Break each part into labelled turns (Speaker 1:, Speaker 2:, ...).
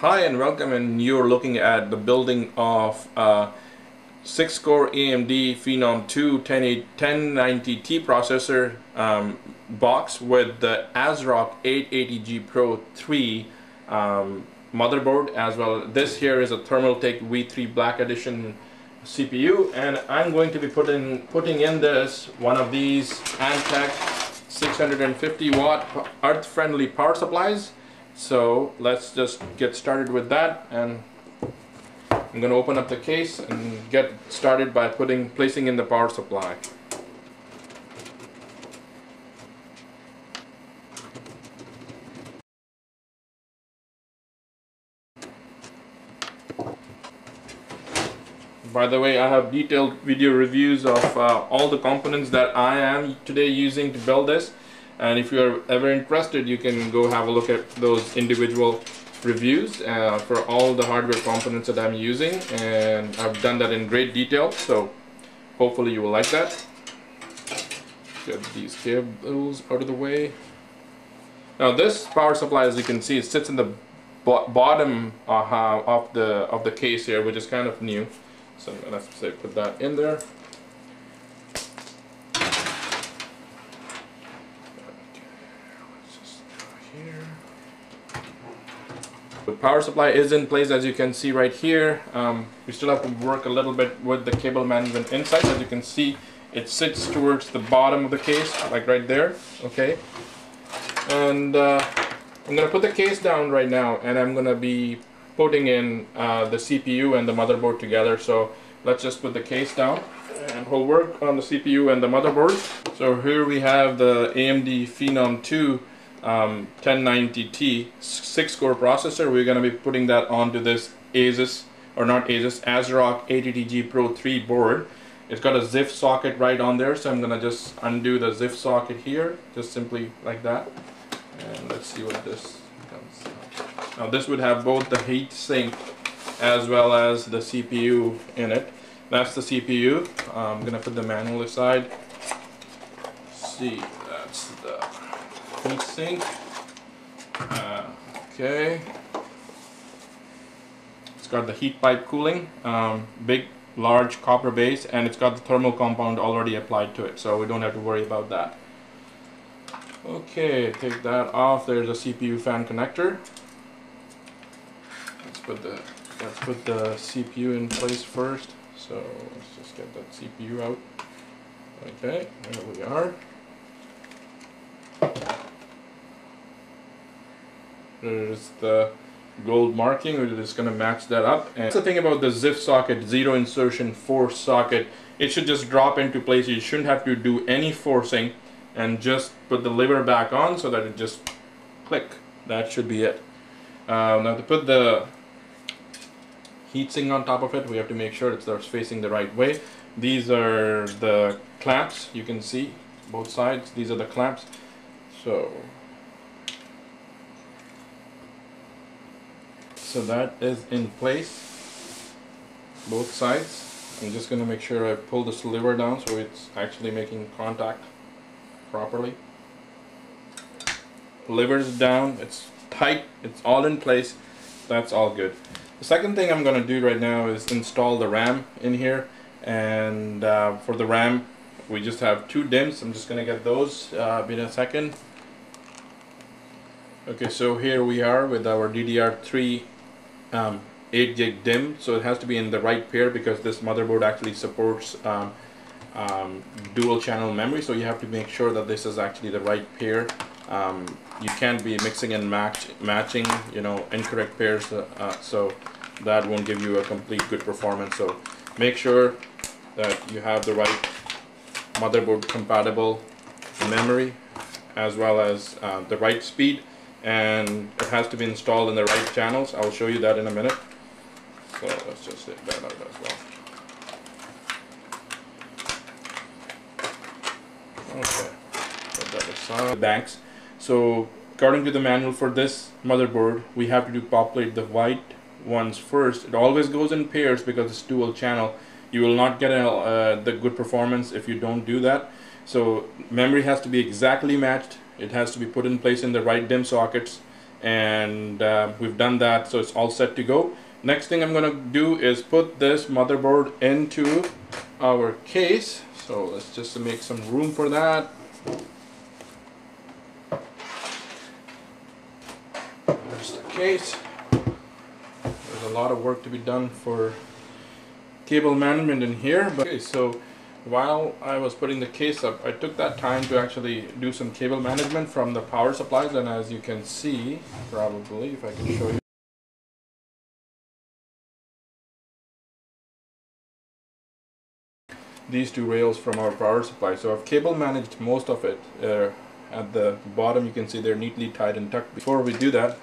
Speaker 1: Hi and welcome, and you're looking at the building of 6-core AMD Phenom II 1090T processor box with the ASRock 880G Pro 3 motherboard, as well. This here is a Thermaltake V3 Black Edition CPU, and I'm going to be putting in this one of these Antec 650 watt earth-friendly power supplies. So let's just get started with that, and I'm going to open up the case and get started by placing in the power supply. By the way, I have detailed video reviews of all the components that I am today using to build this, and if you are ever interested, you can go have a look at those individual reviews for all the hardware components that I'm using, and I've done that in great detail, so hopefully you will like that. Get these cables out of the way. Now this power supply, as you can see, it sits in the bottom of the case here, which is kind of new. So I'm gonna say put that in there. The power supply is in place, as you can see right here. We still have to work a little bit with the cable management inside. As you can see, it sits towards the bottom of the case, like right there. Okay, and I'm gonna put the case down right now, and I'm gonna be putting in the CPU and the motherboard together. So let's just put the case down and we'll work on the CPU and the motherboard. So here we have the AMD Phenom II 1090T 6-core processor. We're going to be putting that onto this ASRock 880G Pro 3 board. It's got a ZIF socket right on there, so I'm going to just undo the ZIF socket here, just simply like that. And let's see what this comes out. Now this would have both the heat sink as well as the CPU in it. That's the CPU. I'm going to put the manual aside. Let's see, that's the heat sink. Okay. It's got the heat pipe cooling, big large copper base, and it's got the thermal compound already applied to it, so we don't have to worry about that. Okay, take that off. There's a CPU fan connector. Let's put the CPU in place first. So let's just get that CPU out. Okay, there we are. There's the gold marking. We're just going to match that up. And that's the thing about the ZIF socket, zero insertion force socket. It should just drop into place. You shouldn't have to do any forcing, and just put the lever back on so that it just click. That should be it. Now to put the heatsink on top of it, we have to make sure it's facing the right way. These are the clamps. You can see both sides. These are the clamps. So that is in place, both sides. I'm just going to make sure I pull this lever down so it's actually making contact properly. Lever's down, it's tight, it's all in place. That's all good. The second thing I'm going to do right now is install the RAM in here, and for the RAM we just have two DIMMs. I'm just going to get those in a second. Okay, so here we are with our DDR3 8 gig DIMM. So it has to be in the right pair because this motherboard actually supports dual channel memory, so you have to make sure that this is actually the right pair. You can't be mixing and matching, you know, incorrect pairs, so that won't give you a complete good performance. So make sure that you have the right motherboard compatible memory as well as the right speed, and it has to be installed in the right channels. I'll show you that in a minute. So let's just take that out as well. Okay, put that aside. Banks. So according to the manual for this motherboard, we have to populate the white ones first. It always goes in pairs because it's dual channel. You will not get the good performance if you don't do that. So memory has to be exactly matched. It has to be put in place in the right DIMM sockets, and we've done that, so it's all set to go. Next thing I'm gonna do is put this motherboard into our case. So let's just make some room for that. There's the case. There's a lot of work to be done for cable management in here. But okay, so while I was putting the case up, I took that time to actually do some cable management from the power supplies, and as you can see, probably if I can show you, these two rails from our power supply. So I've cable managed most of it. At the bottom you can see they're neatly tied and tucked. Before we do that,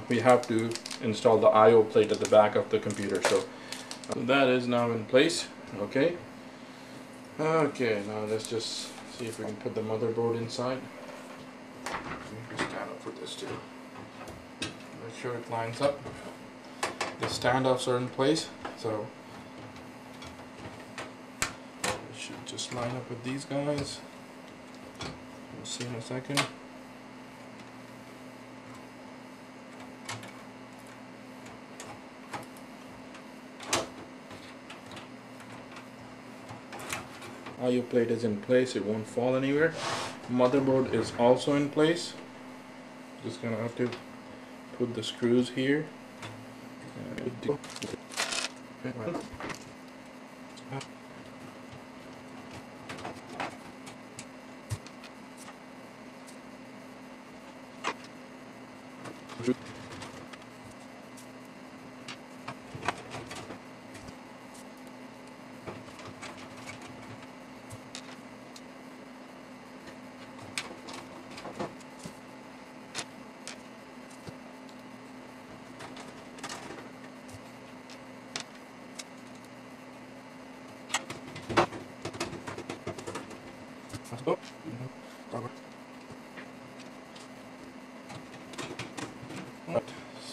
Speaker 1: we have to install the I/O plate at the back of the computer. So that is now in place. Okay, now let's just see if we can put the motherboard inside. Stand up for this too. Make sure it lines up. The standoffs are in place, so it should just line up with these guys. We'll see in a second. I/O plate is in place, it won't fall anywhere. Motherboard is also in place. Just gonna have to put the screws here.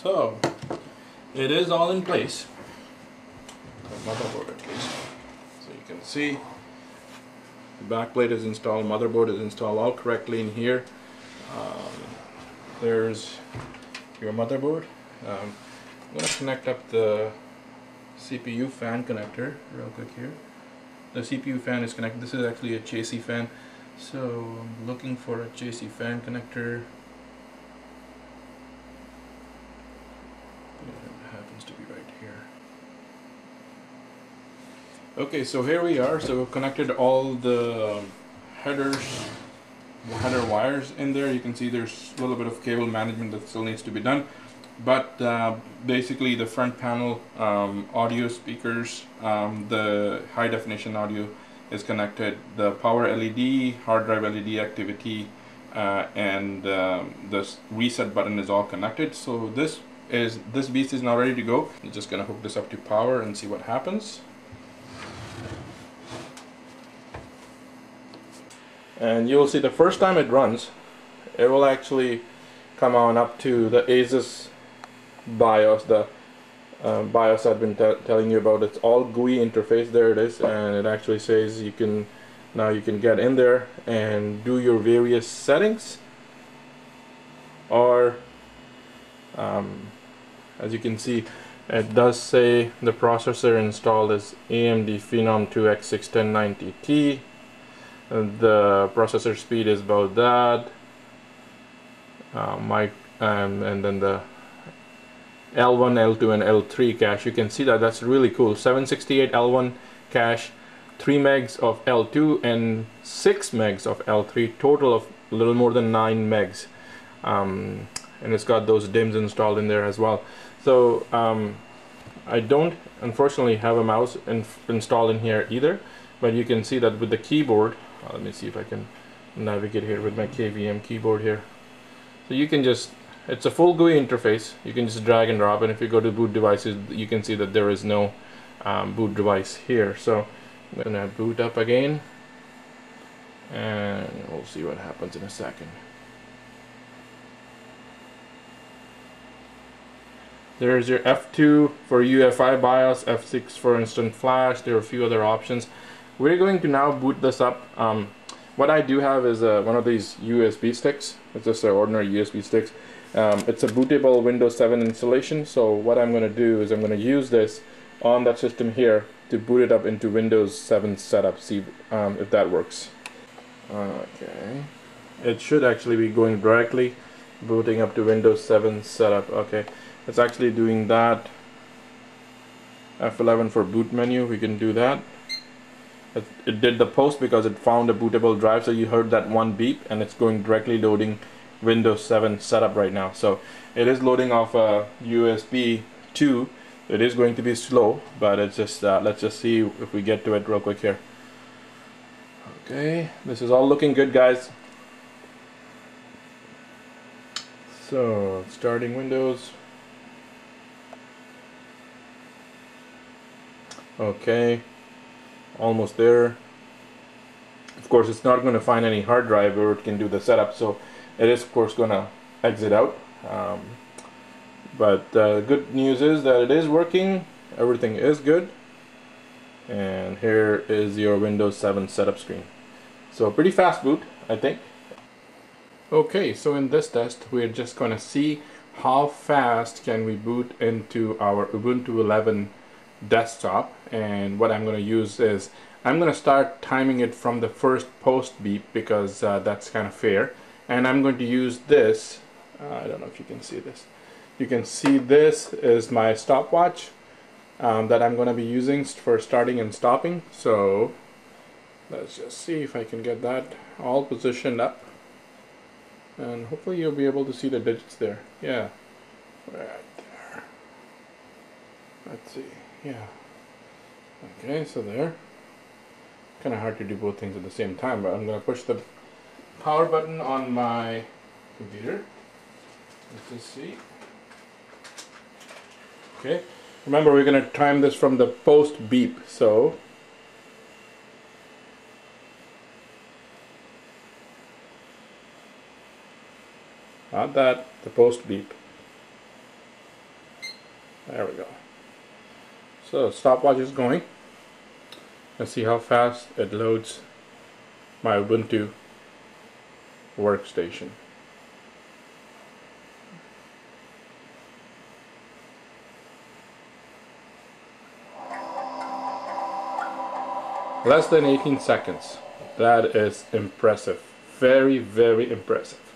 Speaker 1: So it is all in place. The motherboard at least. So you can see the back plate is installed, motherboard is installed all correctly in here. There's your motherboard. I'm going to connect up the CPU fan connector real quick here. The CPU fan is connected. This is actually a chassis fan, so I'm looking for a chassis fan connector. It happens to be right here. Okay, so here we are. So we've connected all the header wires in there. You can see there's a little bit of cable management that still needs to be done, but basically the front panel audio speakers, the high definition audio is connected, the power LED, hard drive LED activity, and the reset button is all connected. So this beast is now ready to go. I'm just gonna hook this up to power and see what happens. And you will see the first time it runs, it will actually come on up to the ASUS BIOS, the BIOS I've been telling you about. It's all GUI interface. There it is, and it actually says you can get in there and do your various settings, or as you can see, it does say the processor installed is AMD Phenom II X6 1090T. The processor speed is about that. And then the L1, L2, and L3 cache. You can see that that's really cool. 768 L1 cache, 3 megs of L2, and 6 megs of L3. Total of a little more than 9 megs. And it's got those DIMMs installed in there as well. So I don't unfortunately have a mouse installed in here either, but you can see that with the keyboard. Let me see if I can navigate here with my KVM keyboard here. So you can just, it's a full GUI interface. You can just drag and drop, and if you go to boot devices, you can see that there is no boot device here. So I'm gonna boot up again, and we'll see what happens in a second. There's your F2 for UEFI BIOS, F6 for instant flash. There are a few other options. We're going to now boot this up. What I do have is one of these USB sticks. It's just an ordinary USB sticks. It's a bootable Windows 7 installation, so what I'm going to do is I'm going to use this on that system here to boot it up into Windows 7 setup, see if that works. Okay, it should actually be going directly booting up to Windows 7 setup. Okay, it's actually doing that. F11 for boot menu, we can do that. It did the post because it found a bootable drive, so you heard that one beep, and it's going directly loading Windows 7 setup right now. So it is loading off a USB 2. It is going to be slow, but it's just let's just see if we get to it real quick here. Okay, this is all looking good, guys. So starting Windows. Okay, almost there. Of course, it's not going to find any hard drive where it can do the setup, so it is of course going to exit out. But good news is that it is working. Everything is good. And here is your Windows 7 setup screen. So pretty fast boot, I think. Okay, so in this test, we're just going to see how fast can we boot into our Ubuntu 11 desktop. And what I'm going to use is I'm going to start timing it from the first post beep, because that's kind of fair. And I'm going to use this. I don't know if you can see this. You can see this is my stopwatch that I'm going to be using for starting and stopping. So let's just see if I can get that all positioned up. And hopefully you'll be able to see the digits there. Yeah, right there. Let's see. Yeah. Okay, so there. Kind of hard to do both things at the same time, but I'm going to push the power button on my computer. Let's just see. Okay. Remember, we're going to time this from the post beep. So not that, the post beep. There we go. So stopwatch is going. Let's see how fast it loads my Ubuntu workstation. Less than 18 seconds. That is impressive. Very, very impressive.